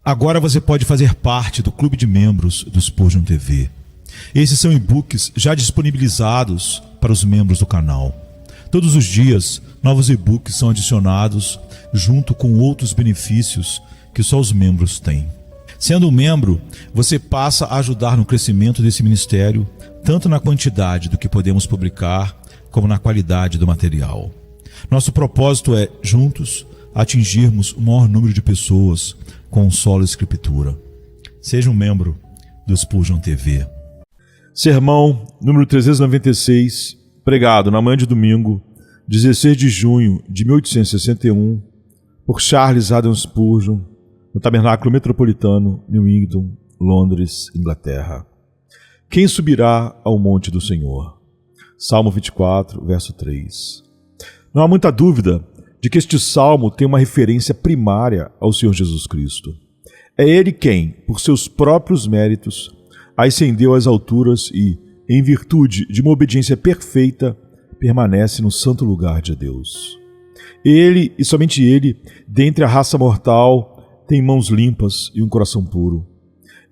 Agora você pode fazer parte do clube de membros do Spurgeon TV. Esses são e-books já disponibilizados para os membros do canal. Todos os dias, novos e-books são adicionados junto com outros benefícios que só os membros têm. Sendo um membro, você passa a ajudar no crescimento desse ministério, tanto na quantidade do que podemos publicar, como na qualidade do material. Nosso propósito é, juntos, atingirmos o maior número de pessoas com solo escritura. Seja um membro do Spurgeon TV. Sermão número 396, pregado na manhã de domingo, 16 de junho de 1861, por Charles Haddon Spurgeon, no Tabernáculo Metropolitano, Newington, Londres, Inglaterra. Quem subirá ao monte do Senhor? Salmo 24, verso 3. Não há muita dúvida de que este salmo tem uma referência primária ao Senhor Jesus Cristo. É Ele quem, por seus próprios méritos, ascendeu às alturas e, em virtude de uma obediência perfeita, permanece no santo lugar de Deus. Ele, e somente Ele, dentre a raça mortal, tem mãos limpas e um coração puro.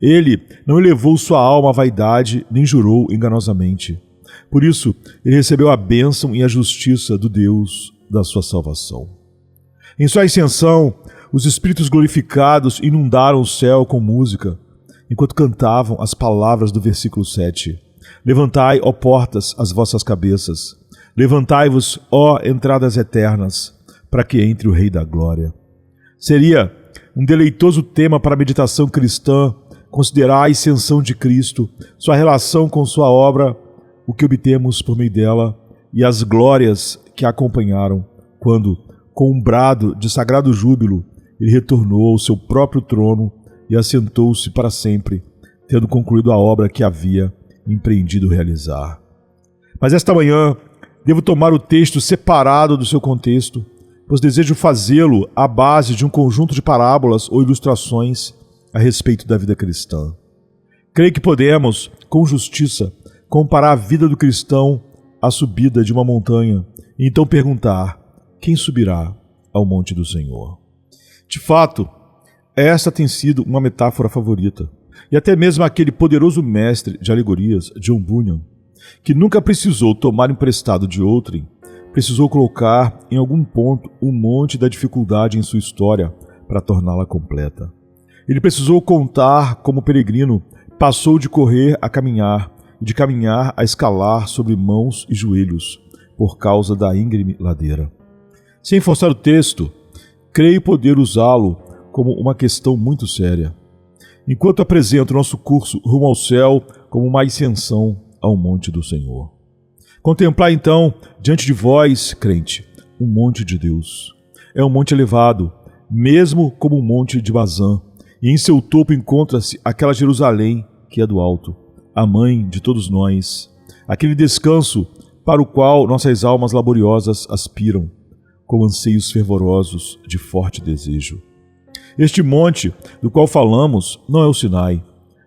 Ele não elevou sua alma à vaidade, nem jurou enganosamente. Por isso, ele recebeu a bênção e a justiça do Deus da sua salvação. Em sua ascensão, os espíritos glorificados inundaram o céu com música, enquanto cantavam as palavras do versículo 7. Levantai, ó portas, as vossas cabeças. Levantai-vos, ó entradas eternas, para que entre o Rei da Glória. Seria um deleitoso tema para a meditação cristã considerar a ascensão de Cristo, sua relação com sua obra, o que obtemos por meio dela e as glórias que a acompanharam, quando, com um brado de sagrado júbilo, ele retornou ao seu próprio trono e assentou-se para sempre, tendo concluído a obra que havia empreendido realizar. Mas esta manhã, devo tomar o texto separado do seu contexto, pois desejo fazê-lo à base de um conjunto de parábolas ou ilustrações a respeito da vida cristã. Creio que podemos, com justiça, comparar a vida do cristão à subida de uma montanha e então perguntar: quem subirá ao monte do Senhor? De fato, esta tem sido uma metáfora favorita, e até mesmo aquele poderoso mestre de alegorias, John Bunyan, que nunca precisou tomar emprestado de outrem, precisou colocar em algum ponto um monte da dificuldade em sua história para torná-la completa. Ele precisou contar como o peregrino passou de correr a caminhar, e de caminhar a escalar sobre mãos e joelhos, por causa da íngreme ladeira. Sem forçar o texto, creio poder usá-lo como uma questão muito séria, enquanto apresento nosso curso rumo ao céu como uma ascensão ao monte do Senhor. Contemplar então, diante de vós, crente, um monte de Deus. É um monte elevado, mesmo como o monte de Bazã, e em seu topo encontra-se aquela Jerusalém que é do alto, a mãe de todos nós, aquele descanso para o qual nossas almas laboriosas aspiram, com anseios fervorosos de forte desejo. Este monte do qual falamos não é o Sinai,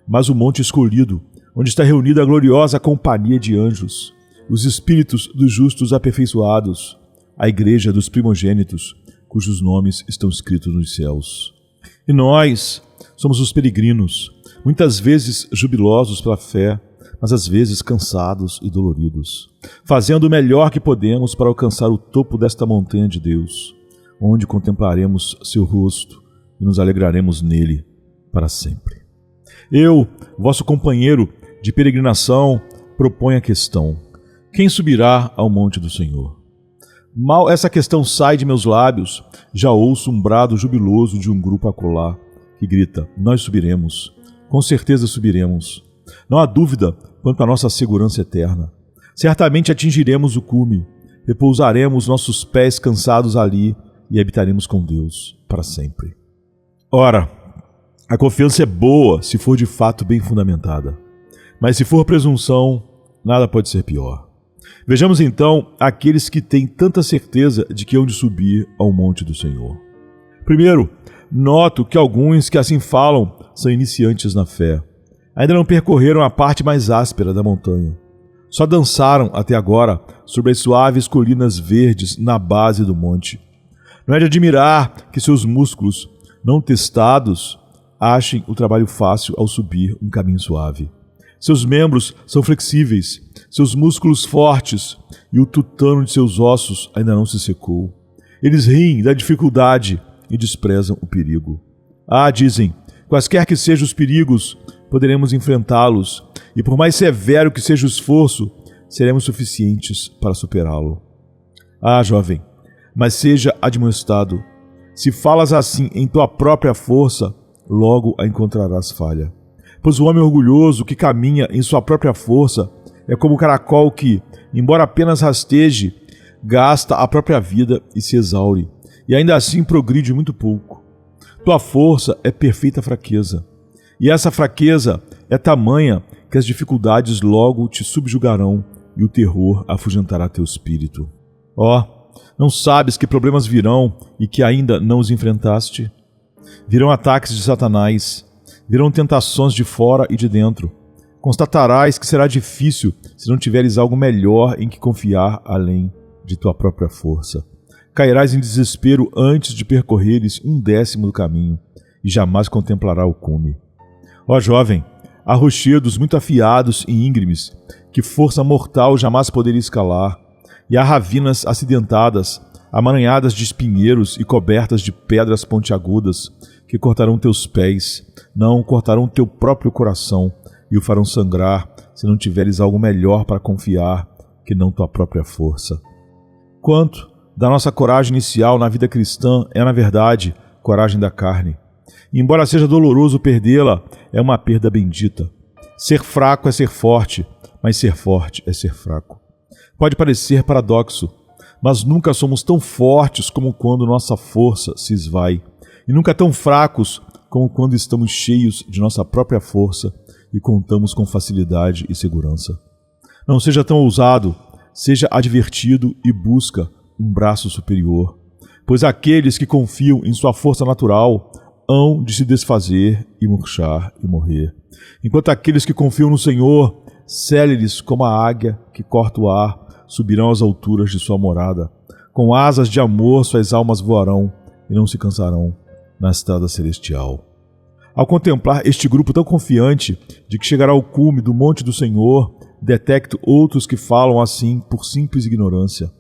mas o monte escolhido, onde está reunida a gloriosa companhia de anjos, os espíritos dos justos aperfeiçoados, a igreja dos primogênitos, cujos nomes estão escritos nos céus. E nós somos os peregrinos, muitas vezes jubilosos pela fé, mas às vezes cansados e doloridos, fazendo o melhor que podemos para alcançar o topo desta montanha de Deus, onde contemplaremos seu rosto e nos alegraremos nele para sempre. Eu, vosso companheiro de peregrinação, proponho a questão: quem subirá ao monte do Senhor? Mal essa questão sai de meus lábios, já ouço um brado jubiloso de um grupo acolá, que grita: nós subiremos, com certeza subiremos. Não há dúvida quanto à nossa segurança eterna. Certamente atingiremos o cume, repousaremos nossos pés cansados ali e habitaremos com Deus para sempre. Ora, a confiança é boa se for de fato bem fundamentada, mas se for presunção, nada pode ser pior. Vejamos então aqueles que têm tanta certeza de que hão de subir ao monte do Senhor. Primeiro, noto que alguns que assim falam são iniciantes na fé. Ainda não percorreram a parte mais áspera da montanha. Só dançaram até agora sobre as suaves colinas verdes na base do monte. Não é de admirar que seus músculos, não testados, achem o trabalho fácil ao subir um caminho suave. Seus membros são flexíveis, seus músculos fortes e o tutano de seus ossos ainda não se secou. Eles riem da dificuldade e desprezam o perigo. Dizem, quaisquer que sejam os perigos, poderemos enfrentá-los, e por mais severo que seja o esforço, seremos suficientes para superá-lo. Jovem, mas seja admoestado. Se falas assim em tua própria força, logo a encontrarás falha. Pois o homem orgulhoso que caminha em sua própria força é como o caracol que, embora apenas rasteje, gasta a própria vida e se exaure, e ainda assim progride muito pouco. Tua força é perfeita fraqueza, e essa fraqueza é tamanha que as dificuldades logo te subjugarão e o terror afugentará teu espírito. Não sabes que problemas virão e que ainda não os enfrentaste? Virão ataques de Satanás, virão tentações de fora e de dentro. Constatarás que será difícil se não tiveres algo melhor em que confiar além de tua própria força. Cairás em desespero antes de percorreres 1/10 do caminho e jamais contemplará o cume. Jovem, há rochedos muito afiados e íngremes que força mortal jamais poderia escalar, e há ravinas acidentadas, amaranhadas de espinheiros e cobertas de pedras pontiagudas que cortarão teus pés, não cortarão teu próprio coração e o farão sangrar se não tiveres algo melhor para confiar que não tua própria força. Quanto da nossa coragem inicial na vida cristã é, na verdade, coragem da carne. E, embora seja doloroso perdê-la, é uma perda bendita. Ser fraco é ser forte, mas ser forte é ser fraco. Pode parecer paradoxo, mas nunca somos tão fortes como quando nossa força se esvai, e nunca tão fracos como quando estamos cheios de nossa própria força e contamos com facilidade e segurança. Não seja tão ousado, seja advertido e busca um braço superior, pois aqueles que confiam em sua força natural hão de se desfazer e murchar e morrer, enquanto aqueles que confiam no Senhor, céleres como a águia que corta o ar, subirão às alturas de sua morada. Com asas de amor suas almas voarão e não se cansarão na estrada celestial. Ao contemplar este grupo tão confiante de que chegará ao cume do monte do Senhor, detecto outros que falam assim por simples ignorância.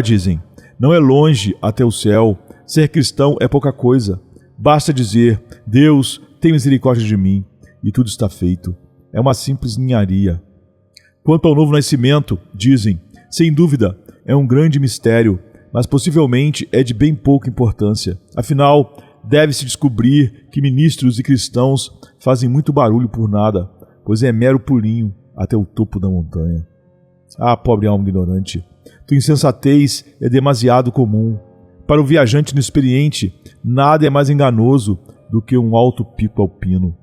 Dizem, não é longe até o céu, ser cristão é pouca coisa. Basta dizer, Deus, tem misericórdia de mim, e tudo está feito. É uma simples ninharia. Quanto ao novo nascimento, dizem, sem dúvida, é um grande mistério, mas possivelmente é de bem pouca importância. Afinal, deve-se descobrir que ministros e cristãos fazem muito barulho por nada, pois é mero pulinho até o topo da montanha. Pobre alma ignorante, tua insensatez é demasiado comum. Para o viajante inexperiente, nada é mais enganoso do que um alto pico alpino.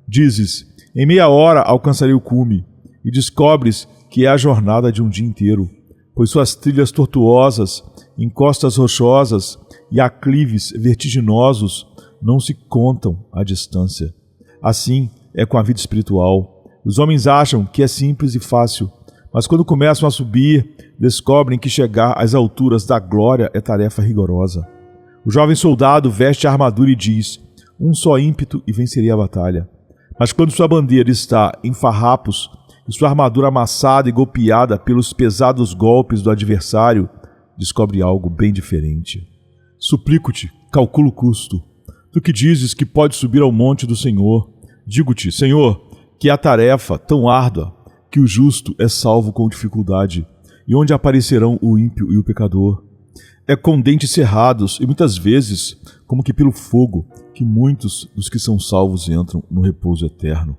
Dizes, em meia hora alcançarei o cume, e descobres que é a jornada de um dia inteiro, pois suas trilhas tortuosas, encostas rochosas e aclives vertiginosos não se contam à distância. Assim é com a vida espiritual. Os homens acham que é simples e fácil, mas quando começam a subir, descobrem que chegar às alturas da glória é tarefa rigorosa. O jovem soldado veste a armadura e diz, um só ímpeto e vencerei a batalha. Mas quando sua bandeira está em farrapos e sua armadura amassada e golpeada pelos pesados golpes do adversário, descobre algo bem diferente. Suplico-te, calcula o custo. Tu que dizes que pode subir ao monte do Senhor, digo-te, Senhor, que é a tarefa tão árdua que o justo é salvo com dificuldade, e onde aparecerão o ímpio e o pecador. É com dentes cerrados e muitas vezes, como que pelo fogo, que muitos dos que são salvos entram no repouso eterno.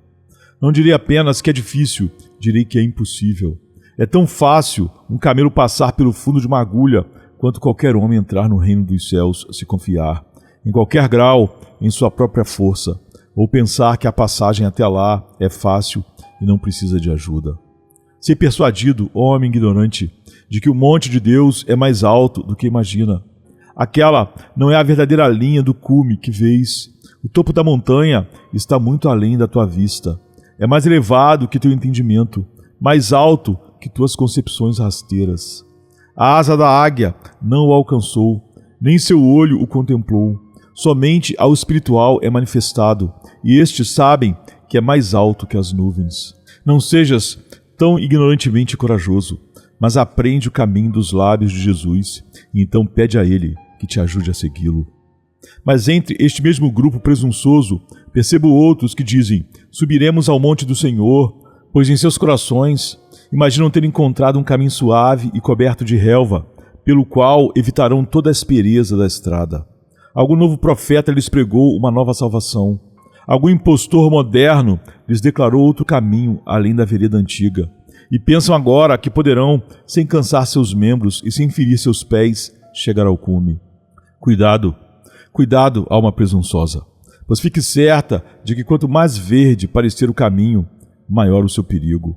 Não direi apenas que é difícil, direi que é impossível. É tão fácil um camelo passar pelo fundo de uma agulha, quanto qualquer homem entrar no reino dos céus se confiar, em qualquer grau, em sua própria força, ou pensar que a passagem até lá é fácil e não precisa de ajuda. Ser persuadido, homem ignorante, de que o monte de Deus é mais alto do que imagina. Aquela não é a verdadeira linha do cume que vês. O topo da montanha está muito além da tua vista. É mais elevado que teu entendimento, mais alto que tuas concepções rasteiras. A asa da águia não o alcançou, nem seu olho o contemplou. Somente ao espiritual é manifestado, e estes sabem que é mais alto que as nuvens. Não sejas tão ignorantemente corajoso, mas aprende o caminho dos lábios de Jesus, e então pede a Ele que te ajude a segui-lo. Mas entre este mesmo grupo presunçoso, percebo outros que dizem: subiremos ao monte do Senhor, pois em seus corações imaginam ter encontrado um caminho suave e coberto de relva, pelo qual evitarão toda a aspereza da estrada. Algum novo profeta lhes pregou uma nova salvação. Algum impostor moderno lhes declarou outro caminho além da vereda antiga. E pensam agora que poderão, sem cansar seus membros e sem ferir seus pés, chegar ao cume. Cuidado, cuidado, alma presunçosa, pois fique certa de que quanto mais verde parecer o caminho, maior o seu perigo.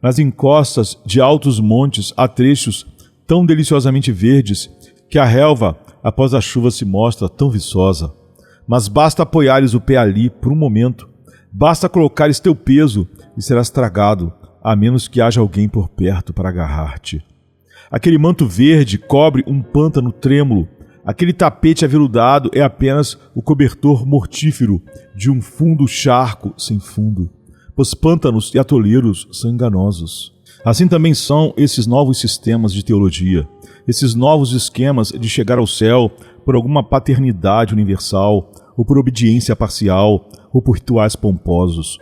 Nas encostas de altos montes há trechos tão deliciosamente verdes que a relva, após a chuva, se mostra tão viçosa. Mas basta apoiares o pé ali por um momento, basta colocares teu peso e serás tragado, a menos que haja alguém por perto para agarrar-te. Aquele manto verde cobre um pântano trêmulo, aquele tapete aveludado é apenas o cobertor mortífero de um fundo charco sem fundo. Os pântanos e atoleiros são enganosos. Assim também são esses novos sistemas de teologia, esses novos esquemas de chegar ao céu por alguma paternidade universal, ou por obediência parcial, ou por rituais pomposos.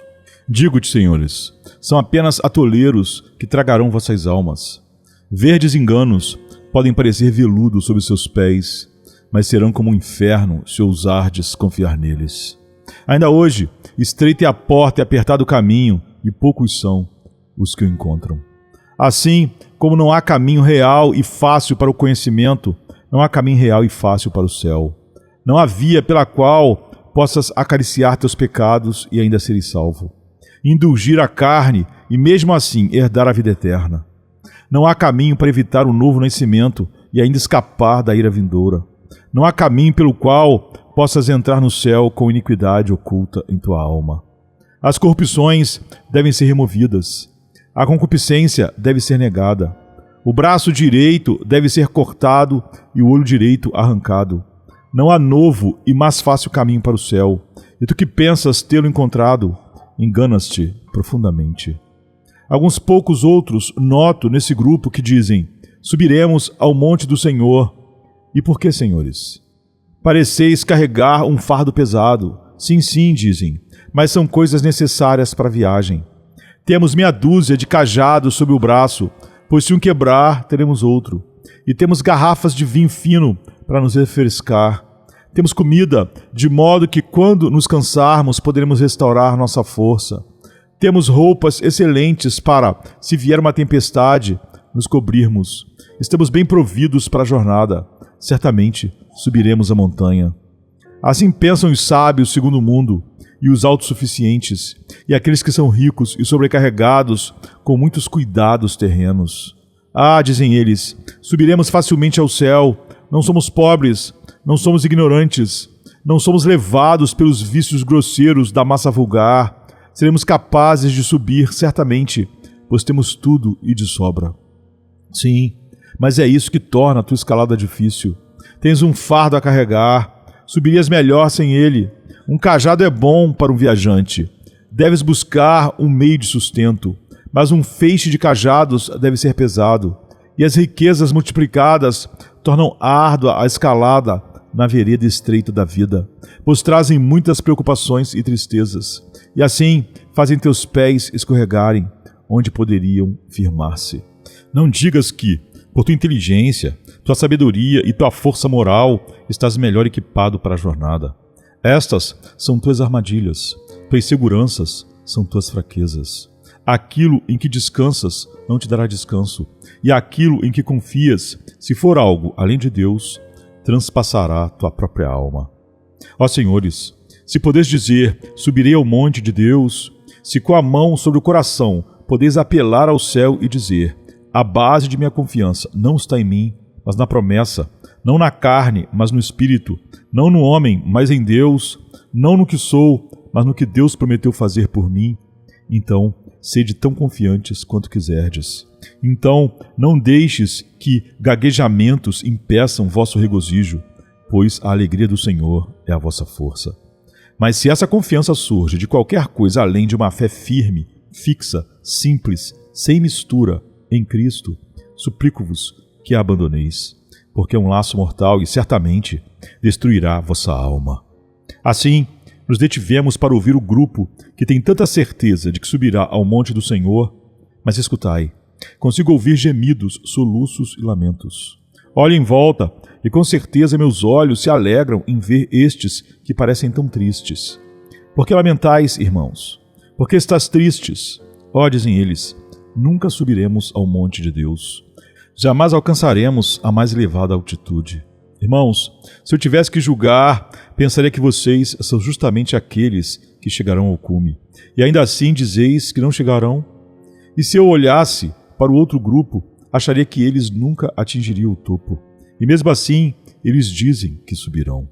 Digo-te, senhores, são apenas atoleiros que tragarão vossas almas. Verdes enganos podem parecer veludo sob seus pés, mas serão como um inferno se ousardes confiar neles. Ainda hoje, estreita é a porta e apertado o caminho, e poucos são os que o encontram. Assim, como não há caminho real e fácil para o conhecimento, não há caminho real e fácil para o céu. Não há via pela qual possas acariciar teus pecados e ainda seres salvo. Indulgir a carne e mesmo assim herdar a vida eterna. Não há caminho para evitar o novo nascimento e ainda escapar da ira vindoura. Não há caminho pelo qual possas entrar no céu com iniquidade oculta em tua alma. As corrupções devem ser removidas. A concupiscência deve ser negada. O braço direito deve ser cortado e o olho direito arrancado. Não há novo e mais fácil caminho para o céu. E tu que pensas tê-lo encontrado, enganas-te profundamente. Alguns poucos outros noto nesse grupo que dizem: subiremos ao monte do Senhor. E por que, senhores? Pareceis carregar um fardo pesado. Sim, sim, dizem, mas são coisas necessárias para a viagem. Temos meia dúzia de cajados sob o braço, pois se um quebrar, teremos outro. E temos garrafas de vinho fino para nos refrescar. Temos comida, de modo que quando nos cansarmos, poderemos restaurar nossa força. Temos roupas excelentes para, se vier uma tempestade, nos cobrirmos. Estamos bem providos para a jornada. Certamente subiremos a montanha. Assim pensam os sábios segundo o mundo, e os autossuficientes, e aqueles que são ricos e sobrecarregados com muitos cuidados terrenos. Ah, dizem eles, subiremos facilmente ao céu, não somos pobres, não somos ignorantes, não somos levados pelos vícios grosseiros da massa vulgar, seremos capazes de subir certamente, pois temos tudo e de sobra. Sim, mas é isso que torna a tua escalada difícil. Tens um fardo a carregar, subirias melhor sem ele. Um cajado é bom para um viajante. Deves buscar um meio de sustento, mas um feixe de cajados deve ser pesado, e as riquezas multiplicadas tornam árdua a escalada na vereda estreita da vida, pois trazem muitas preocupações e tristezas, e assim fazem teus pés escorregarem onde poderiam firmar-se. Não digas que, por tua inteligência, tua sabedoria e tua força moral, estás melhor equipado para a jornada. Estas são tuas armadilhas, tuas seguranças são tuas fraquezas. Aquilo em que descansas não te dará descanso, e aquilo em que confias, se for algo além de Deus, transpassará tua própria alma. Ó senhores, se podeis dizer, subirei ao monte de Deus, se com a mão sobre o coração podeis apelar ao céu e dizer, a base de minha confiança não está em mim, mas na promessa, não na carne, mas no Espírito, não no homem, mas em Deus, não no que sou, mas no que Deus prometeu fazer por mim, então sede tão confiantes quanto quiserdes. Então não deixes que gaguejamentos impeçam vosso regozijo. pois a alegria do Senhor é a vossa força. Mas se essa confiança surge de qualquer coisa além de uma fé firme, fixa, simples, sem mistura, em Cristo, suplico-vos que a abandoneis, porque é um laço mortal e certamente destruirá vossa alma. Assim, nos detivemos para ouvir o grupo que tem tanta certeza de que subirá ao monte do Senhor, mas escutai, consigo ouvir gemidos, soluços e lamentos. Olho em volta e com certeza meus olhos se alegram em ver estes que parecem tão tristes. Por que lamentais, irmãos? Por que estás tristes? Ó, dizem eles, nunca subiremos ao monte de Deus. Jamais alcançaremos a mais elevada altitude. Irmãos, se eu tivesse que julgar, pensaria que vocês são justamente aqueles que chegarão ao cume. E ainda assim dizeis que não chegarão? E se eu olhasse para o outro grupo, acharia que eles nunca atingiriam o topo. E mesmo assim, eles dizem que subirão.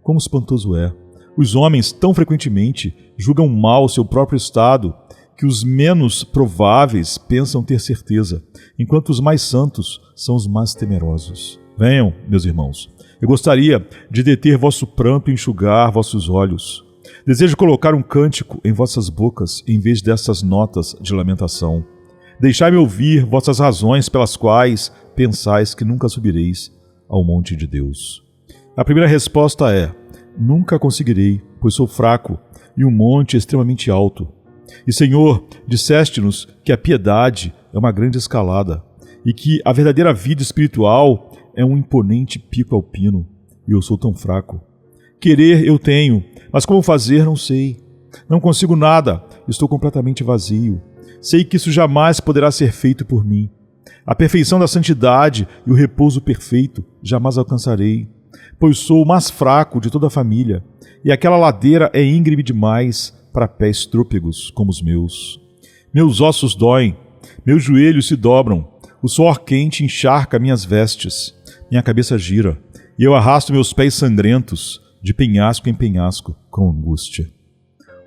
Como espantoso é! Os homens tão frequentemente julgam mal seu próprio estado, que os menos prováveis pensam ter certeza, enquanto os mais santos são os mais temerosos. Venham, meus irmãos, eu gostaria de deter vosso pranto e enxugar vossos olhos. Desejo colocar um cântico em vossas bocas em vez dessas notas de lamentação. Deixai-me ouvir vossas razões pelas quais pensais que nunca subireis ao monte de Deus. A primeira resposta é: nunca conseguirei, pois sou fraco e o monte é extremamente alto. E, Senhor, disseste-nos que a piedade é uma grande escalada e que a verdadeira vida espiritual é um imponente pico alpino, e eu sou tão fraco. Querer eu tenho, mas como fazer não sei. Não consigo nada, estou completamente vazio. Sei que isso jamais poderá ser feito por mim. A perfeição da santidade e o repouso perfeito jamais alcançarei, pois sou o mais fraco de toda a família, e aquela ladeira é íngreme demais para pés trôpegos como os meus. Meus ossos doem, meus joelhos se dobram, o suor quente encharca minhas vestes, minha cabeça gira, e eu arrasto meus pés sangrentos, de penhasco em penhasco, com angústia.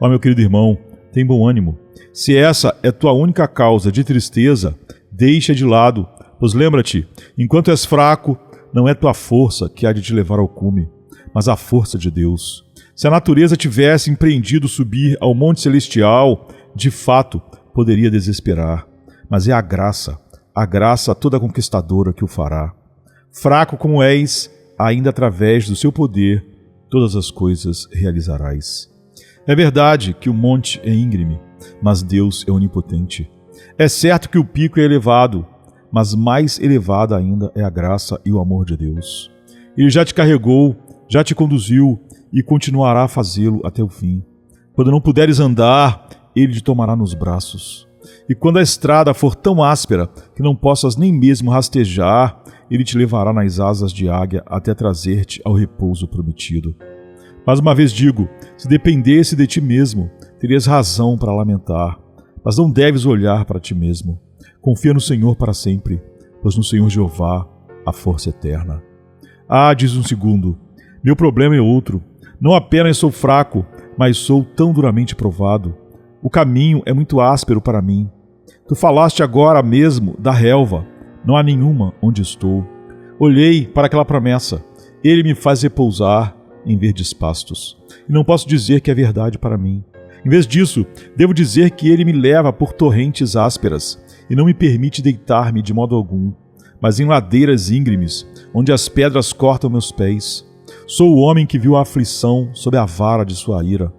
Ó meu querido irmão, tem bom ânimo. Se essa é tua única causa de tristeza, deixa de lado, pois lembra-te, enquanto és fraco, não é tua força que há de te levar ao cume, mas a força de Deus. Se a natureza tivesse empreendido subir ao monte celestial, de fato poderia desesperar, mas é a graça toda conquistadora que o fará. Fraco como és, ainda através do seu poder, todas as coisas realizarás. É verdade que o monte é íngreme, mas Deus é onipotente. É certo que o pico é elevado, mas mais elevada ainda é a graça e o amor de Deus. Ele já te carregou, já te conduziu e continuará a fazê-lo até o fim. Quando não puderes andar, Ele te tomará nos braços. E quando a estrada for tão áspera que não possas nem mesmo rastejar, Ele te levará nas asas de águia até trazer-te ao repouso prometido. Mais uma vez digo, se dependesse de ti mesmo, terias razão para lamentar, mas não deves olhar para ti mesmo. Confia no Senhor para sempre, pois no Senhor Jeová há força eterna. Ah, diz um segundo, meu problema é outro. Não apenas sou fraco, mas sou tão duramente provado. O caminho é muito áspero para mim. Tu falaste agora mesmo da relva. Não há nenhuma onde estou. Olhei para aquela promessa. Ele me faz repousar em verdes pastos. E não posso dizer que é verdade para mim. Em vez disso, devo dizer que ele me leva por torrentes ásperas e não me permite deitar-me de modo algum, mas em ladeiras íngremes, onde as pedras cortam meus pés. Sou o homem que viu a aflição sob a vara de sua ira.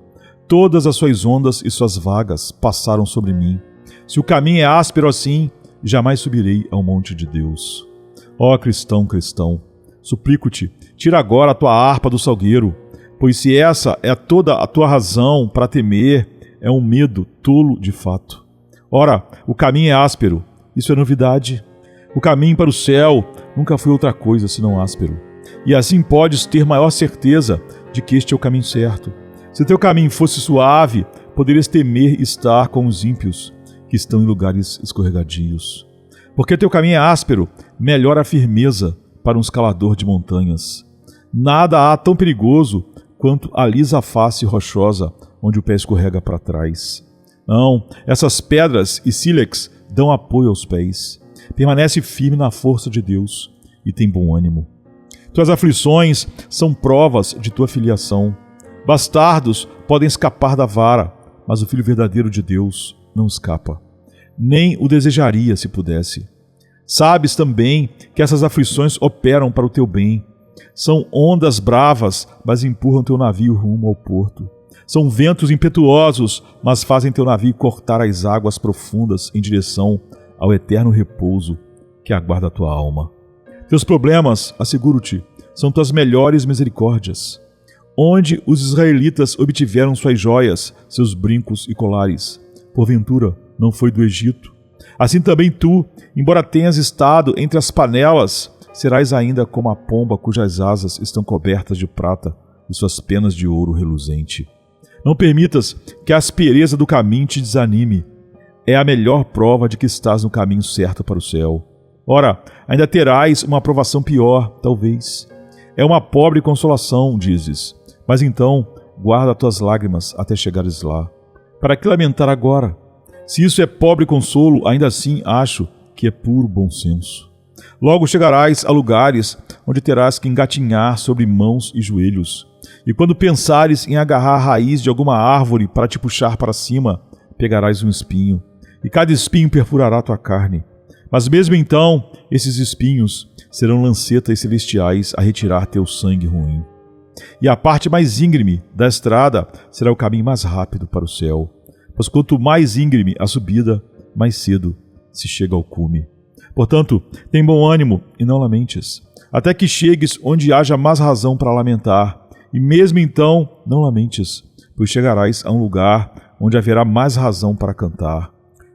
Todas as suas ondas e suas vagas passaram sobre mim. Se o caminho é áspero assim, jamais subirei ao monte de Deus. Ó cristão, suplico-te, tira agora a tua harpa do salgueiro, pois se essa é toda a tua razão para temer, é um medo tolo de fato. Ora, o caminho é áspero, isso é novidade. O caminho para o céu nunca foi outra coisa senão áspero. E assim podes ter maior certeza de que este é o caminho certo. Se teu caminho fosse suave, poderias temer estar com os ímpios, que estão em lugares escorregadios. Porque teu caminho é áspero, melhor a firmeza para um escalador de montanhas. Nada há tão perigoso quanto a lisa face rochosa, onde o pé escorrega para trás. Não, essas pedras e sílex dão apoio aos pés. Permanece firme na força de Deus e tem bom ânimo. Tuas aflições são provas de tua filiação. Bastardos podem escapar da vara, mas o Filho verdadeiro de Deus não escapa. Nem o desejaria se pudesse. Sabes também que essas aflições operam para o teu bem. São ondas bravas, mas empurram teu navio rumo ao porto. São ventos impetuosos, mas fazem teu navio cortar as águas profundas em direção ao eterno repouso que aguarda a tua alma. Teus problemas, asseguro-te, são tuas melhores misericórdias. Onde os israelitas obtiveram suas joias, seus brincos e colares? Porventura, não foi do Egito? Assim também tu, embora tenhas estado entre as panelas, serás ainda como a pomba cujas asas estão cobertas de prata e suas penas de ouro reluzente. Não permitas que a aspereza do caminho te desanime. É a melhor prova de que estás no caminho certo para o céu. Ora, ainda terás uma aprovação pior, talvez. É uma pobre consolação, dizes. Mas então, guarda tuas lágrimas até chegares lá. Para que lamentar agora? Se isso é pobre consolo, ainda assim acho que é puro bom senso. Logo chegarás a lugares onde terás que engatinhar sobre mãos e joelhos. E quando pensares em agarrar a raiz de alguma árvore para te puxar para cima, pegarás um espinho, e cada espinho perfurará tua carne. Mas mesmo então, esses espinhos serão lancetas celestiais a retirar teu sangue ruim. E a parte mais íngreme da estrada será o caminho mais rápido para o céu. Pois quanto mais íngreme a subida, mais cedo se chega ao cume. Portanto, tem bom ânimo e não lamentes, até que chegues onde haja mais razão para lamentar. E mesmo então, não lamentes, pois chegarás a um lugar onde haverá mais razão para cantar.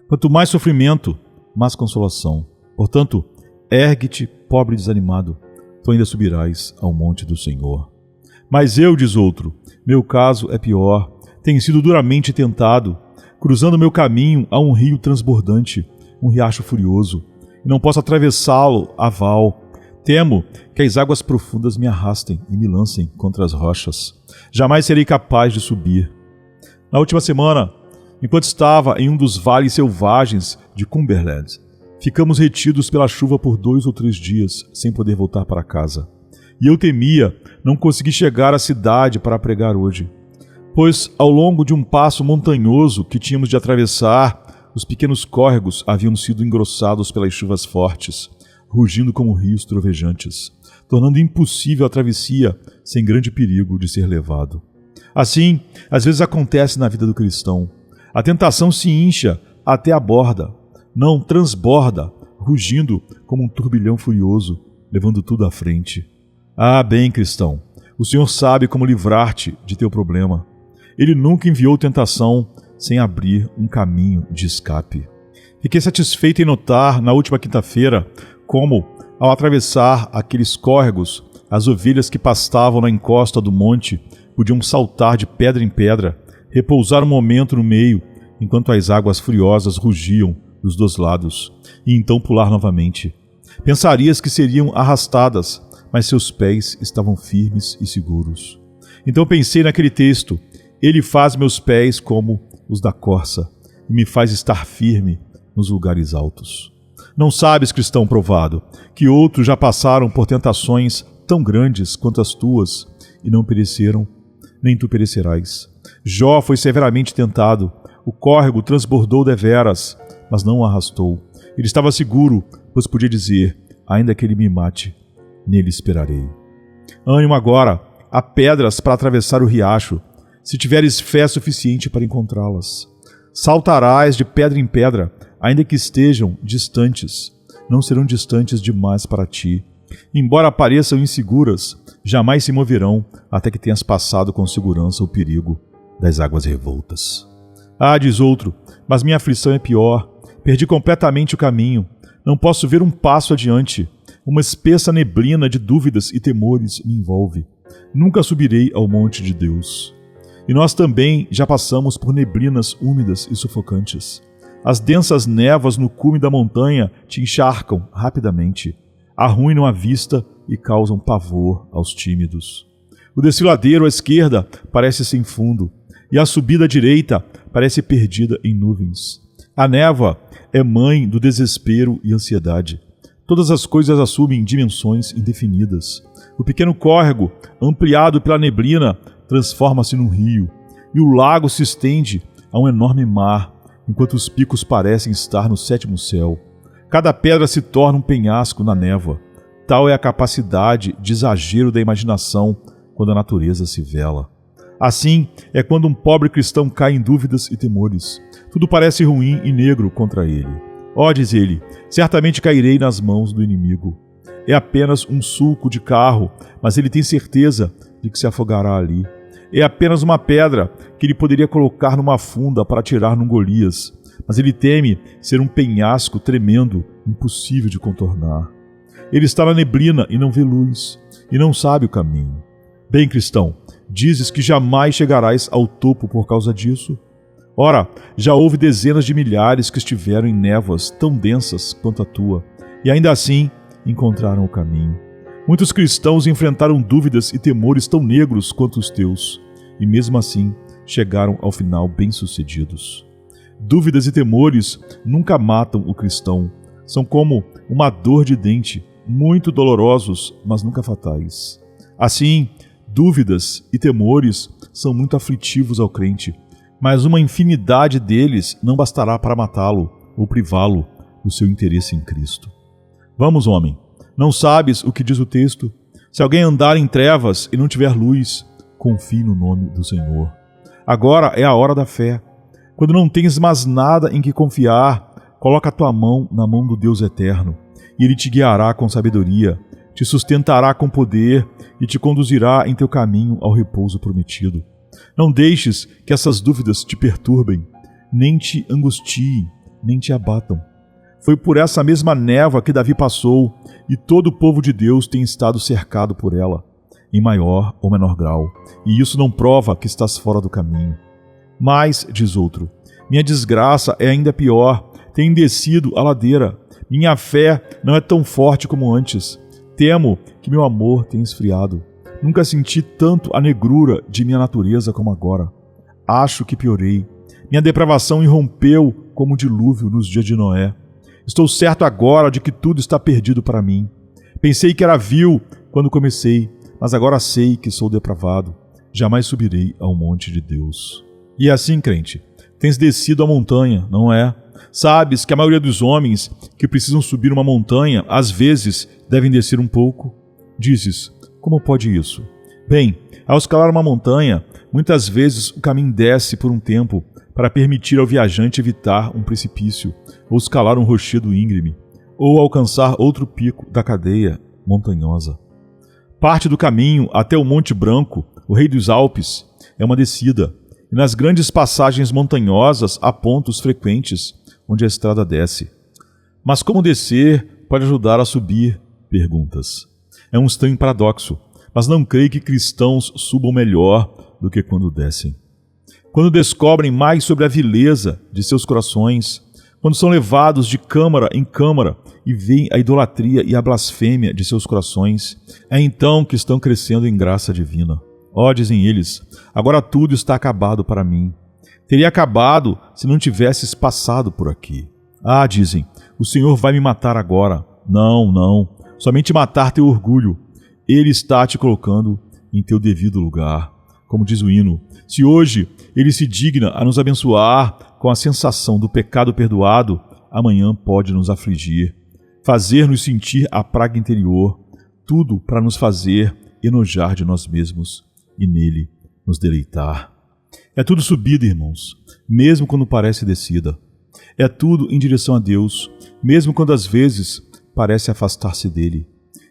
Quanto mais sofrimento, mais consolação. Portanto, ergue-te, pobre e desanimado, tu ainda subirás ao monte do Senhor. Mas eu, diz outro, meu caso é pior. Tenho sido duramente tentado. Cruzando meu caminho há um rio transbordante, um riacho furioso, e não posso atravessá-lo a val. Temo que as águas profundas me arrastem e me lancem contra as rochas. Jamais serei capaz de subir. Na última semana, enquanto estava em um dos vales selvagens de Cumberland, ficamos retidos pela chuva por 2 ou 3 dias, sem poder voltar para casa. E eu temia não conseguir chegar à cidade para pregar hoje, pois ao longo de um passo montanhoso que tínhamos de atravessar, os pequenos córregos haviam sido engrossados pelas chuvas fortes, rugindo como rios trovejantes, tornando impossível a travessia sem grande perigo de ser levado. Assim, às vezes acontece na vida do cristão. A tentação se incha até a borda, não transborda, rugindo como um turbilhão furioso, levando tudo à frente. Ah, bem, cristão, o Senhor sabe como livrar-te de teu problema. Ele nunca enviou tentação sem abrir um caminho de escape. Fiquei satisfeito em notar, na última quinta-feira, como, ao atravessar aqueles córregos, as ovelhas que pastavam na encosta do monte podiam saltar de pedra em pedra, repousar um momento no meio, enquanto as águas furiosas rugiam dos 2 lados, e então pular novamente. Pensarias que seriam arrastadas, mas seus pés estavam firmes e seguros. Então pensei naquele texto: Ele faz meus pés como os da corça, e me faz estar firme nos lugares altos. Não sabes, cristão provado, que outros já passaram por tentações tão grandes quanto as tuas, e não pereceram? Nem tu perecerás. Jó foi severamente tentado, o córrego transbordou deveras, mas não o arrastou. Ele estava seguro, pois podia dizer: ainda que ele me mate, nele esperarei. Ânimo agora, há pedras para atravessar o riacho, se tiveres fé suficiente para encontrá-las. Saltarás de pedra em pedra, ainda que estejam distantes. Não serão distantes demais para ti. Embora pareçam inseguras, jamais se moverão até que tenhas passado com segurança o perigo das águas revoltas. Ah, diz outro, mas minha aflição é pior. Perdi completamente o caminho. Não posso ver um passo adiante. Uma espessa neblina de dúvidas e temores me envolve. Nunca subirei ao monte de Deus. E nós também já passamos por neblinas úmidas e sufocantes. As densas névoas no cume da montanha te encharcam rapidamente, arruinam a vista e causam pavor aos tímidos. O desfiladeiro à esquerda parece sem fundo, e a subida à direita parece perdida em nuvens. A névoa é mãe do desespero e ansiedade. Todas as coisas assumem dimensões indefinidas. O pequeno córrego, ampliado pela neblina, transforma-se num rio, e o lago se estende a um enorme mar, enquanto os picos parecem estar no sétimo céu. Cada pedra se torna um penhasco na névoa. Tal é a capacidade de exagero da imaginação quando a natureza se vela. Assim é quando um pobre cristão cai em dúvidas e temores. Tudo parece ruim e negro contra ele. Ó, diz ele, certamente cairei nas mãos do inimigo. É apenas um sulco de carro, mas ele tem certeza de que se afogará ali. É apenas uma pedra que ele poderia colocar numa funda para atirar num Golias, mas ele teme ser um penhasco tremendo, impossível de contornar. Ele está na neblina e não vê luz, e não sabe o caminho. Bem, cristão, dizes que jamais chegarás ao topo por causa disso? Ora, já houve dezenas de milhares que estiveram em névoas tão densas quanto a tua, e ainda assim encontraram o caminho. Muitos cristãos enfrentaram dúvidas e temores tão negros quanto os teus, e mesmo assim chegaram ao final bem-sucedidos. Dúvidas e temores nunca matam o cristão. São como uma dor de dente, muito dolorosos, mas nunca fatais. Assim, dúvidas e temores são muito aflitivos ao crente, mas uma infinidade deles não bastará para matá-lo ou privá-lo do seu interesse em Cristo. Vamos, homem, não sabes o que diz o texto? Se alguém andar em trevas e não tiver luz, confie no nome do Senhor. Agora é a hora da fé. Quando não tens mais nada em que confiar, coloca a tua mão na mão do Deus eterno, e Ele te guiará com sabedoria, te sustentará com poder e te conduzirá em teu caminho ao repouso prometido. Não deixes que essas dúvidas te perturbem, nem te angustiem, nem te abatam. Foi por essa mesma névoa que Davi passou, e todo o povo de Deus tem estado cercado por ela, em maior ou menor grau, e isso não prova que estás fora do caminho. Mas, diz outro, minha desgraça é ainda pior, tenho descido a ladeira, minha fé não é tão forte como antes, temo que meu amor tenha esfriado. Nunca senti tanto a negrura de minha natureza como agora. Acho que piorei. Minha depravação irrompeu como um dilúvio nos dias de Noé. Estou certo agora de que tudo está perdido para mim. Pensei que era vil quando comecei, mas agora sei que sou depravado. Jamais subirei ao monte de Deus. E assim, crente, tens descido a montanha, não é? Sabes que a maioria dos homens que precisam subir uma montanha, às vezes, devem descer um pouco? Dizes, como pode isso? Bem, ao escalar uma montanha, muitas vezes o caminho desce por um tempo para permitir ao viajante evitar um precipício, ou escalar um rochedo íngreme, ou alcançar outro pico da cadeia montanhosa. Parte do caminho até o Monte Branco, o rei dos Alpes, é uma descida, e nas grandes passagens montanhosas há pontos frequentes onde a estrada desce. Mas como descer pode ajudar a subir? Perguntas. É um estranho paradoxo, mas não creio que cristãos subam melhor do que quando descem. Quando descobrem mais sobre a vileza de seus corações, quando são levados de câmara em câmara e veem a idolatria e a blasfêmia de seus corações, é então que estão crescendo em graça divina. Ó, dizem eles, agora tudo está acabado para mim. Teria acabado se não tivesses passado por aqui. Ah, dizem, o Senhor vai me matar agora. Não, não, somente matar teu orgulho. Ele está te colocando em teu devido lugar. Como diz o hino, se hoje Ele se digna a nos abençoar com a sensação do pecado perdoado, amanhã pode nos afligir, fazer-nos sentir a praga interior, tudo para nos fazer enojar de nós mesmos e nele nos deleitar. É tudo subida, irmãos, mesmo quando parece descida. É tudo em direção a Deus, mesmo quando às vezes parece afastar-se dele.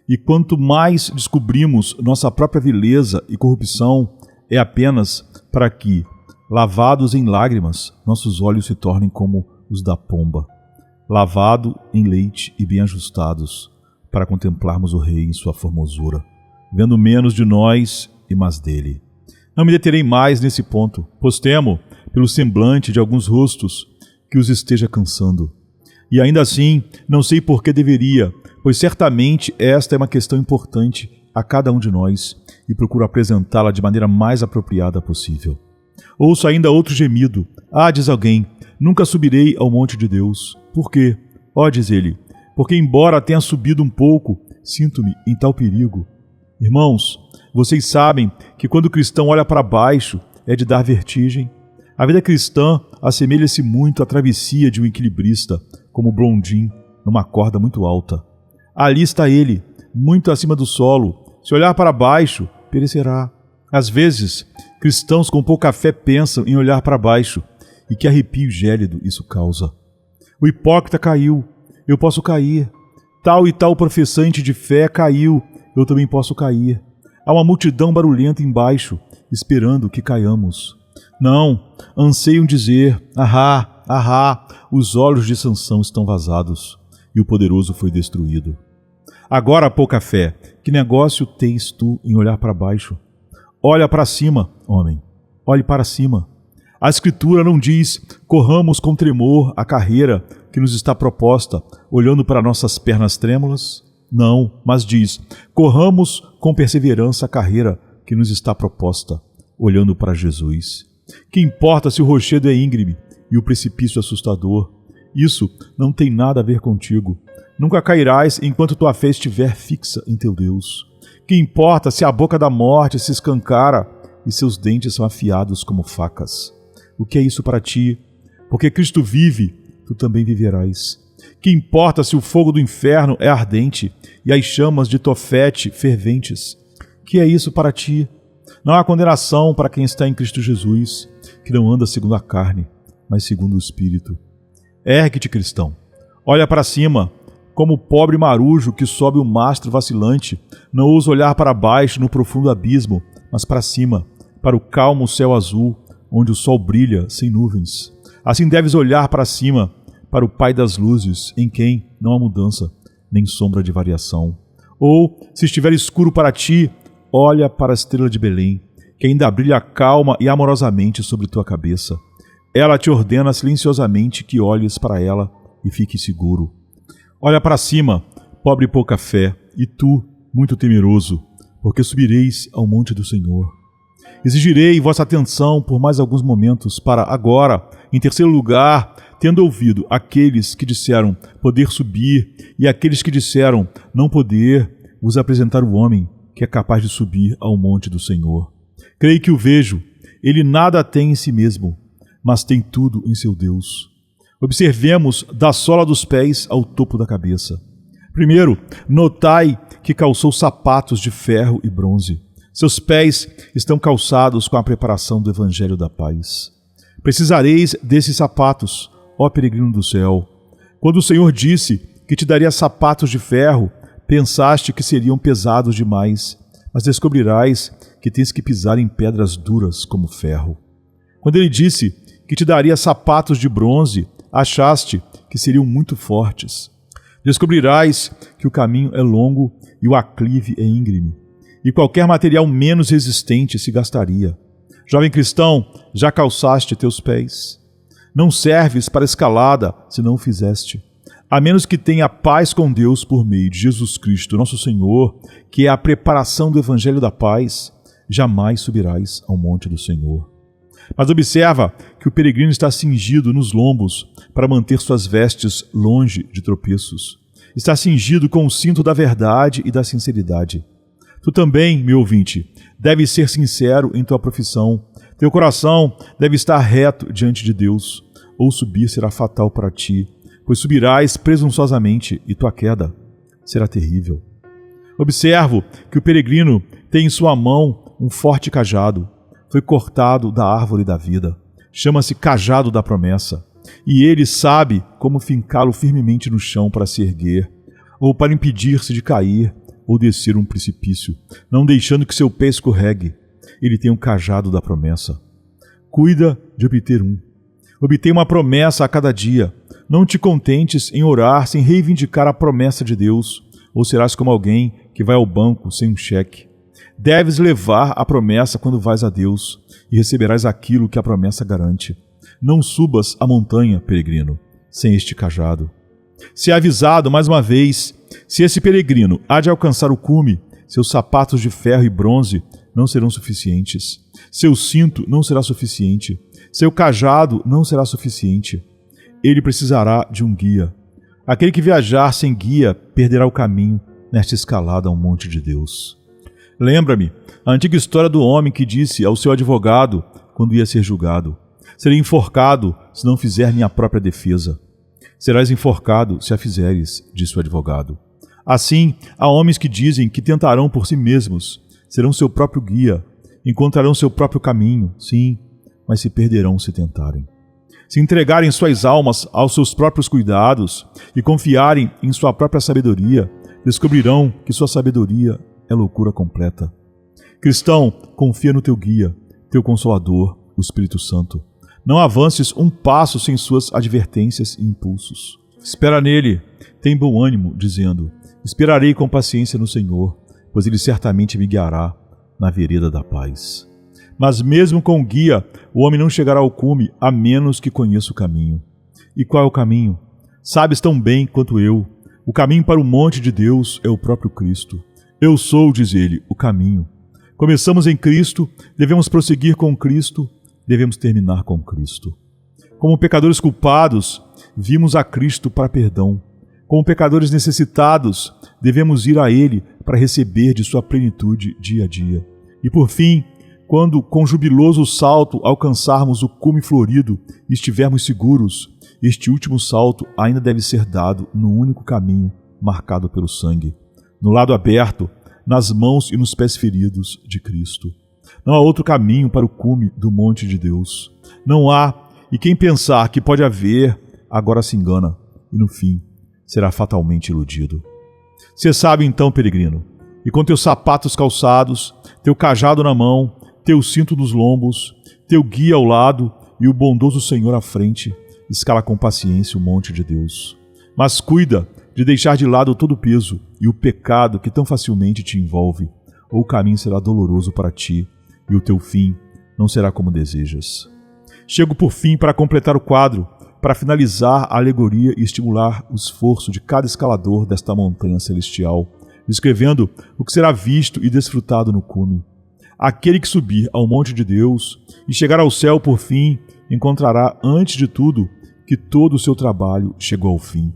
E quanto mais descobrimos nossa própria vileza e corrupção, é apenas para que, lavados em lágrimas, nossos olhos se tornem como os da pomba, lavado em leite e bem ajustados, para contemplarmos o Rei em sua formosura, vendo menos de nós e mais dele. Não me deterei mais nesse ponto, pois temo, pelo semblante de alguns rostos, que os esteja cansando. E ainda assim, não sei por que deveria, pois certamente esta é uma questão importante a cada um de nós e procuro apresentá-la de maneira mais apropriada possível. Ouço ainda outro gemido. Ah, diz alguém, nunca subirei ao monte de Deus. Por quê? Ó, diz ele, porque embora tenha subido um pouco, sinto-me em tal perigo. Irmãos, vocês sabem que quando o cristão olha para baixo é de dar vertigem. A vida cristã assemelha-se muito à travessia de um equilibrista, como Blondin, numa corda muito alta. Ali está ele, muito acima do solo. Se olhar para baixo, perecerá. Às vezes, cristãos com pouca fé pensam em olhar para baixo, e que arrepio gélido isso causa. O hipócrita caiu, eu posso cair. Tal e tal professante de fé caiu, eu também posso cair. Há uma multidão barulhenta embaixo, esperando que caiamos. Não, anseiam dizer, ahá, ahá, os olhos de Sansão estão vazados, e o poderoso foi destruído. Agora, pouca fé, que negócio tens tu em olhar para baixo? Olha para cima, homem, olhe para cima. A Escritura não diz, corramos com tremor a carreira que nos está proposta, olhando para nossas pernas trêmulas? Não, mas diz, corramos com perseverança a carreira que nos está proposta, olhando para Jesus. Que importa se o rochedo é íngreme e o precipício assustador? Isso não tem nada a ver contigo. Nunca cairás enquanto tua fé estiver fixa em teu Deus. Que importa se a boca da morte se escancara e seus dentes são afiados como facas? O que é isso para ti? Porque Cristo vive, tu também viverás. Que importa se o fogo do inferno é ardente e as chamas de Tofete ferventes? Que é isso para ti? Não há condenação para quem está em Cristo Jesus, que não anda segundo a carne, mas segundo o Espírito. Ergue-te, cristão. Olha para cima, como o pobre marujo que sobe o mastro vacilante, não ousa olhar para baixo no profundo abismo, mas para cima, para o calmo céu azul, onde o sol brilha sem nuvens. Assim deves olhar para cima, para o Pai das luzes, em quem não há mudança, nem sombra de variação. Ou, se estiver escuro para ti, olha para a estrela de Belém, que ainda brilha calma e amorosamente sobre tua cabeça. Ela te ordena silenciosamente que olhes para ela e fique seguro. Olha para cima, pobre e pouca fé, e tu, muito temeroso, porque subireis ao monte do Senhor. Exigirei vossa atenção por mais alguns momentos para agora, em terceiro lugar, tendo ouvido aqueles que disseram poder subir e aqueles que disseram não poder, vos apresentar o homem que é capaz de subir ao monte do Senhor. Creio que o vejo, ele nada tem em si mesmo, mas tem tudo em seu Deus. Observemos da sola dos pés ao topo da cabeça. Primeiro, notai que calçou sapatos de ferro e bronze. Seus pés estão calçados com a preparação do Evangelho da Paz. Precisareis desses sapatos, ó peregrino do céu. Quando o Senhor disse que te daria sapatos de ferro, pensaste que seriam pesados demais, mas descobrirás que tens que pisar em pedras duras como ferro. Quando ele disse que te daria sapatos de bronze, achaste que seriam muito fortes. Descobrirás que o caminho é longo e o aclive é íngreme, e qualquer material menos resistente se gastaria. Jovem cristão, já calçaste teus pés? Não serves para escalada se não o fizeste. A menos que tenha paz com Deus por meio de Jesus Cristo, nosso Senhor, que é a preparação do Evangelho da Paz, jamais subirás ao monte do Senhor. Mas observa que o peregrino está cingido nos lombos para manter suas vestes longe de tropeços. Está cingido com o cinto da verdade e da sinceridade. Tu também, meu ouvinte, deves ser sincero em tua profissão. Teu coração deve estar reto diante de Deus, ou subir será fatal para ti, pois subirás presunçosamente e tua queda será terrível. Observo que o peregrino tem em sua mão um forte cajado. Foi cortado da árvore da vida. Chama-se cajado da promessa. E ele sabe como fincá-lo firmemente no chão para se erguer, ou para impedir-se de cair ou descer um precipício, não deixando que seu pé escorregue. Ele tem o cajado da promessa. Cuida de obter um. Obtém uma promessa a cada dia. Não te contentes em orar sem reivindicar a promessa de Deus, ou serás como alguém que vai ao banco sem um cheque. Deves levar a promessa quando vais a Deus, e receberás aquilo que a promessa garante. Não subas a montanha, peregrino, sem este cajado. Se é avisado mais uma vez, se esse peregrino há de alcançar o cume, seus sapatos de ferro e bronze não serão suficientes. Seu cinto não será suficiente. Seu cajado não será suficiente. Ele precisará de um guia. Aquele que viajar sem guia perderá o caminho nesta escalada ao monte de Deus. Lembra-me a antiga história do homem que disse ao seu advogado, quando ia ser julgado: serei enforcado se não fizer minha própria defesa. Serás enforcado se a fizeres, disse o advogado. Assim, há homens que dizem que tentarão por si mesmos, serão seu próprio guia, encontrarão seu próprio caminho, sim, mas se perderão se tentarem. Se entregarem suas almas aos seus próprios cuidados e confiarem em sua própria sabedoria, descobrirão que sua sabedoria é loucura completa. Cristão, confia no teu guia, teu consolador, o Espírito Santo. Não avances um passo sem suas advertências e impulsos. Espera nele, tem bom ânimo, dizendo: esperarei com paciência no Senhor, pois ele certamente me guiará na vereda da paz. Mas mesmo com guia, o homem não chegará ao cume, a menos que conheça o caminho. E qual é o caminho? Sabes tão bem quanto eu. O caminho para o monte de Deus é o próprio Cristo. Eu sou, diz ele, o caminho. Começamos em Cristo, devemos prosseguir com Cristo, devemos terminar com Cristo. Como pecadores culpados, vimos a Cristo para perdão. Como pecadores necessitados, devemos ir a Ele para receber de sua plenitude dia a dia. E por fim, quando com jubiloso salto alcançarmos o cume florido e estivermos seguros, este último salto ainda deve ser dado no único caminho marcado pelo sangue, no lado aberto, nas mãos e nos pés feridos de Cristo. Não há outro caminho para o cume do monte de Deus. Não há, e quem pensar que pode haver, agora se engana, e no fim será fatalmente iludido. Você sabe então, peregrino, e com teus sapatos calçados, teu cajado na mão, teu cinto nos lombos, teu guia ao lado e o bondoso Senhor à frente, escala com paciência o monte de Deus. Mas cuida de deixar de lado todo o peso e o pecado que tão facilmente te envolve, ou o caminho será doloroso para ti e o teu fim não será como desejas. Chego por fim para completar o quadro, para finalizar a alegoria e estimular o esforço de cada escalador desta montanha celestial, descrevendo o que será visto e desfrutado no cume. Aquele que subir ao monte de Deus e chegar ao céu por fim, encontrará, antes de tudo, que todo o seu trabalho chegou ao fim.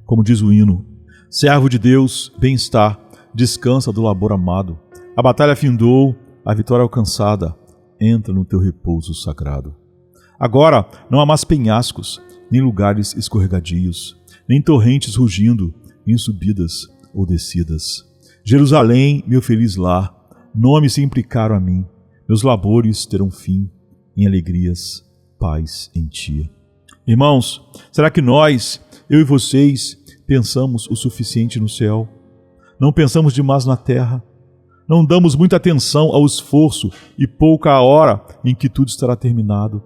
Como diz o hino: servo de Deus, bem está, descansa do labor amado. A batalha findou, a vitória alcançada, entra no teu repouso sagrado. Agora não há mais penhascos, nem lugares escorregadios, nem torrentes rugindo, em subidas ou descidas. Jerusalém, meu feliz lar, nome sempre caro a mim, meus labores terão fim, em alegrias, paz em ti. Irmãos, será que nós, eu e vocês, pensamos o suficiente no céu? Não pensamos demais na terra? Não damos muita atenção ao esforço e pouca a hora em que tudo estará terminado?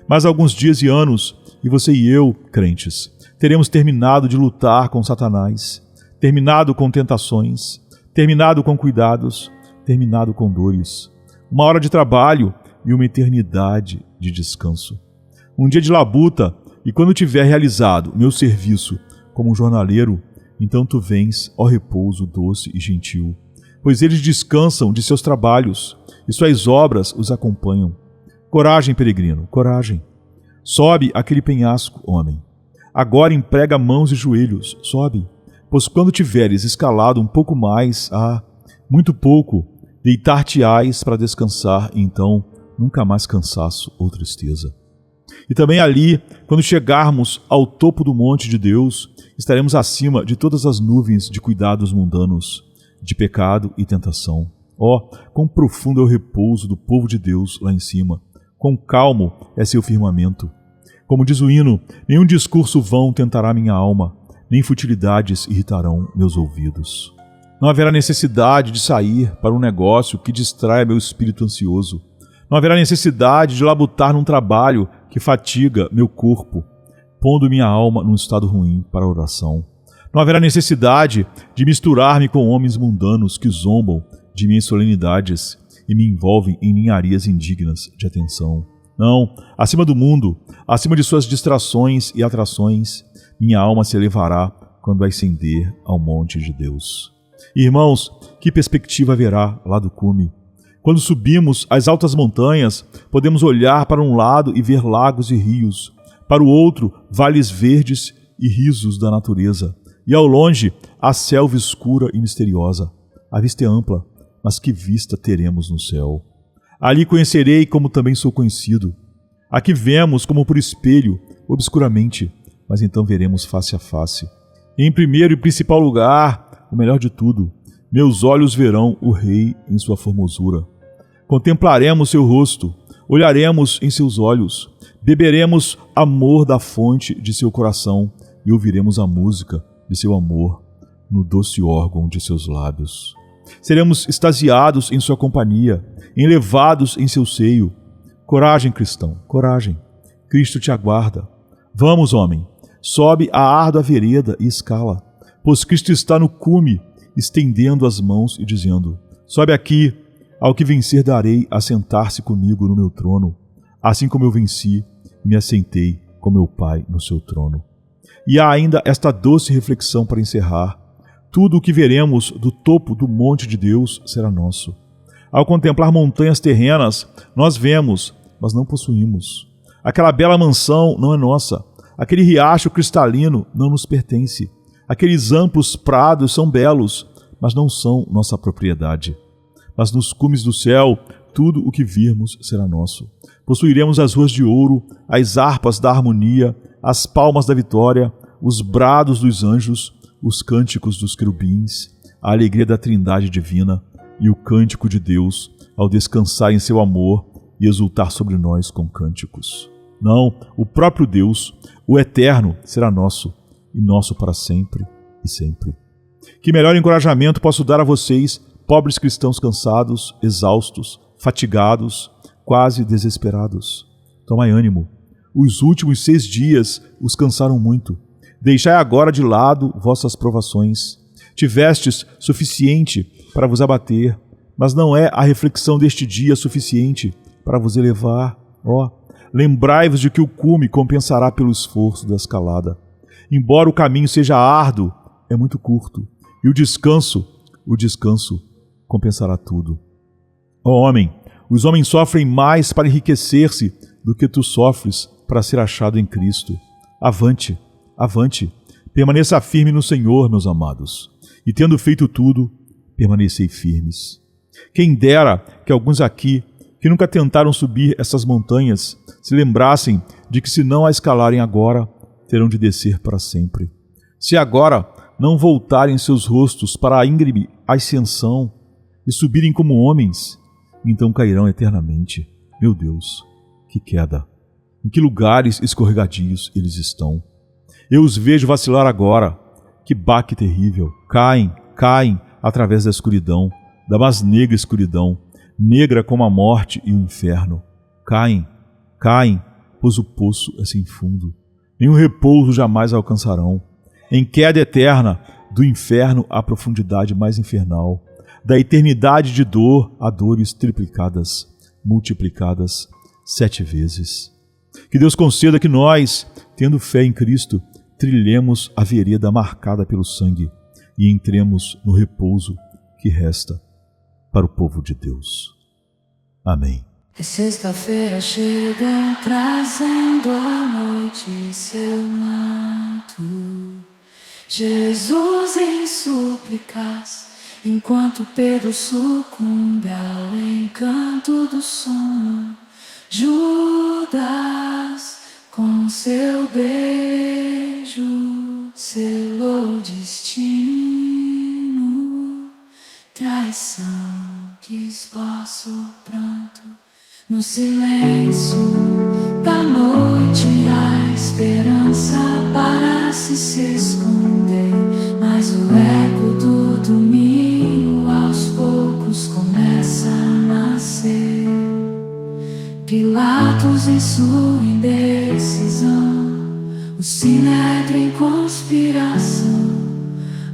Mas alguns dias e anos, e você e eu, crentes, teremos terminado de lutar com Satanás, terminado com tentações, terminado com cuidados, terminado com dores, uma hora de trabalho e uma eternidade de descanso. Um dia de labuta, e quando tiver realizado meu serviço como um jornaleiro, então tu vens, ó repouso doce e gentil, pois eles descansam de seus trabalhos, e suas obras os acompanham. Coragem, peregrino, coragem. Sobe aquele penhasco, homem. Agora emprega mãos e joelhos, sobe, pois quando tiveres escalado um pouco mais, muito pouco, deitar-te-ás para descansar, e então nunca mais cansaço ou tristeza. E também ali, quando chegarmos ao topo do monte de Deus, estaremos acima de todas as nuvens de cuidados mundanos, de pecado e tentação. Quão profundo é o repouso do povo de Deus lá em cima, quão calmo é seu firmamento. Como diz o hino, nenhum discurso vão tentará minha alma, nem futilidades irritarão meus ouvidos. Não haverá necessidade de sair para um negócio que distraia meu espírito ansioso. Não haverá necessidade de labutar num trabalho que fatiga meu corpo, pondo minha alma num estado ruim para a oração. Não haverá necessidade de misturar-me com homens mundanos que zombam de minhas solenidades e me envolvem em ninharias indignas de atenção. Não, acima do mundo, acima de suas distrações e atrações, minha alma se elevará quando ascender ao monte de Deus. Irmãos, que perspectiva haverá lá do cume? Quando subimos as altas montanhas, podemos olhar para um lado e ver lagos e rios, para o outro, vales verdes e risos da natureza, e ao longe, a selva escura e misteriosa. A vista é ampla, mas que vista teremos no céu! Ali conhecerei como também sou conhecido. Aqui vemos como por espelho, obscuramente, mas então veremos face a face. Em primeiro e principal lugar, o melhor de tudo, meus olhos verão o Rei em sua formosura. Contemplaremos seu rosto, olharemos em seus olhos, beberemos amor da fonte de seu coração e ouviremos a música de seu amor no doce órgão de seus lábios. Seremos extasiados em sua companhia, enlevados em seu seio. Coragem, cristão, coragem. Cristo te aguarda. Vamos, homem, sobe a árdua vereda e escala, pois Cristo está no cume, estendendo as mãos e dizendo: sobe aqui, ao que vencer darei a sentar-se comigo no meu trono, assim como eu venci e me assentei com meu Pai no seu trono. E há ainda esta doce reflexão para encerrar: tudo o que veremos do topo do monte de Deus será nosso. Ao contemplar montanhas terrenas, nós vemos, mas não possuímos. Aquela bela mansão não é nossa. Aquele riacho cristalino não nos pertence. Aqueles amplos prados são belos, mas não são nossa propriedade. Mas nos cumes do céu, tudo o que virmos será nosso. Possuiremos as ruas de ouro, as harpas da harmonia, as palmas da vitória, os brados dos anjos, os cânticos dos querubins, a alegria da Trindade divina e o cântico de Deus ao descansar em seu amor e exultar sobre nós com cânticos. Não, o próprio Deus, o eterno, será nosso, e nosso para sempre e sempre. Que melhor encorajamento posso dar a vocês, pobres cristãos cansados, exaustos, fatigados, quase desesperados? Tomai ânimo. Os últimos 6 dias os cansaram muito. Deixai agora de lado vossas provações. Tivestes suficiente para vos abater, mas não é a reflexão deste dia suficiente para vos elevar. Lembrai-vos de que o cume compensará pelo esforço da escalada. Embora o caminho seja árduo, é muito curto, e o descanso compensará tudo. Homem, os homens sofrem mais para enriquecer-se do que tu sofres para ser achado em Cristo. Avante, avante, permaneça firme no Senhor, meus amados, e tendo feito tudo, permanecei firmes. Quem dera que alguns aqui, que nunca tentaram subir essas montanhas, se lembrassem de que se não a escalarem agora, terão de descer para sempre. Se agora não voltarem seus rostos para a íngreme ascensão e subirem como homens, então cairão eternamente. Meu Deus, que queda! Em que lugares escorregadios eles estão? Eu os vejo vacilar agora. Que baque terrível! Caem através da escuridão, da mais negra escuridão, negra como a morte e o inferno. Caem, pois o poço é sem fundo. Nenhum repouso jamais alcançarão. Em queda eterna, do inferno à profundidade mais infernal, da eternidade de dor a dores triplicadas, multiplicadas 7 vezes. Que Deus conceda que nós, tendo fé em Cristo, trilhemos a vereda marcada pelo sangue e entremos no repouso que resta para o povo de Deus. Amém. Sexta-feira chega trazendo a noite em seu manto. Jesus em súplicas, enquanto Pedro sucumbe ao encanto do sono. Judas, com seu beijo, selou o destino. Traição que esboça o pranto. No silêncio da noite, a esperança parece se esconder, mas o eco do domingo aos poucos começa a nascer. Pilatos em sua indecisão, o sinédrio em conspiração,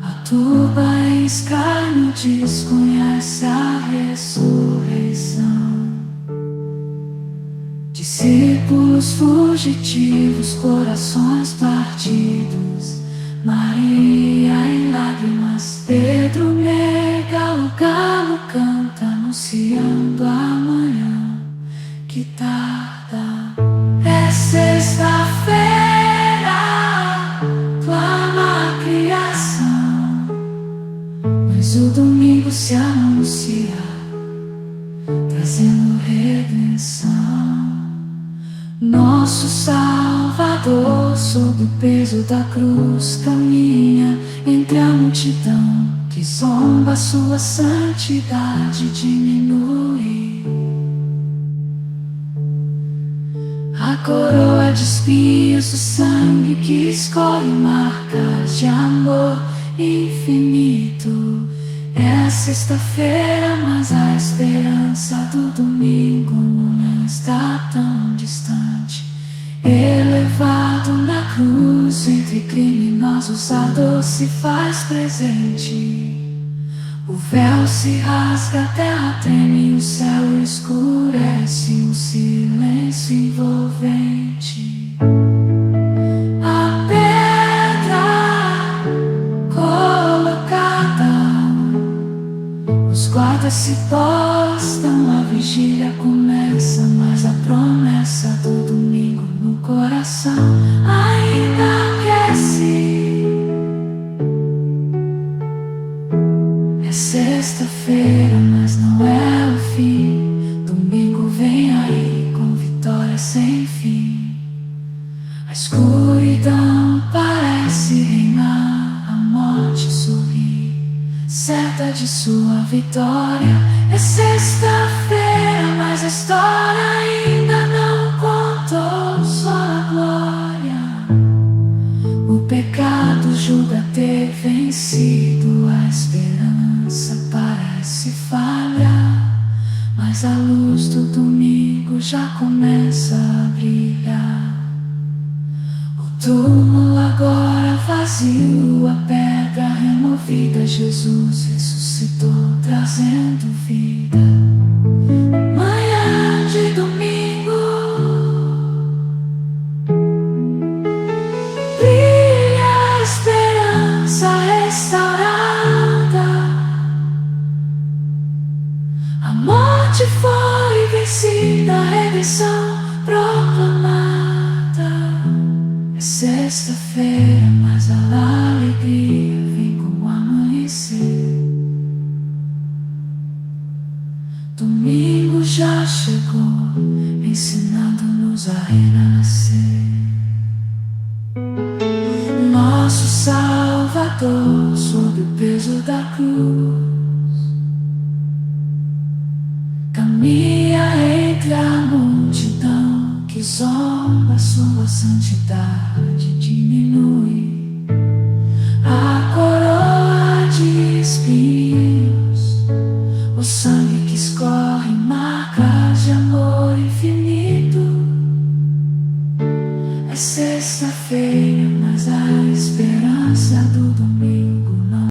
a turba em escárnio desconhece a ressurreição. Discípulos fugitivos, corações partidos, Maria em lágrimas, Pedro nega, o galo canta anunciando amanhã que tarda. É sexta-feira, clama a criação, mas o domingo se anuncia. Salvador, sob o peso da cruz, caminha entre a multidão que zomba, sua santidade diminui. A coroa de espinhos, o sangue que escorre marcas de amor infinito. É sexta-feira, mas a esperança do domingo não está tão distante. Elevado na cruz, entre criminosos, a dor se faz presente. O véu se rasga, a terra treme, o céu escurece, um silêncio envolvente. A pedra colocada, os guardas se postam, a vigília começa, mas a promessa do domingo no coração ainda aquece. É sexta-feira, mas não é o fim. Domingo vem aí com vitória sem fim. A escuridão parece reinar, a morte sorri, certa de sua vitória. É sexta-feira, mas a história ainda não contou sua glória. O pecado julga ter vencido, a esperança parece falhar, mas a luz do domingo já começa a brilhar. O túmulo agora vazio, a pedra removida, Jesus ressuscitou, trazendo vida. Manhã de domingo, brilha a esperança restaurada. A morte foi vencida, a redenção proclamada. É sexta-feira, mas a alegria vem com o amanhecer. Domingo já chegou, ensinando-nos a renascer. Nosso Salvador, sob o peso da cruz, caminha entre a multidão que zomba, sua santidade diminui. A coroa de espinhos, o sangue que escorre marcas de amor infinito. É sexta-feira, mas a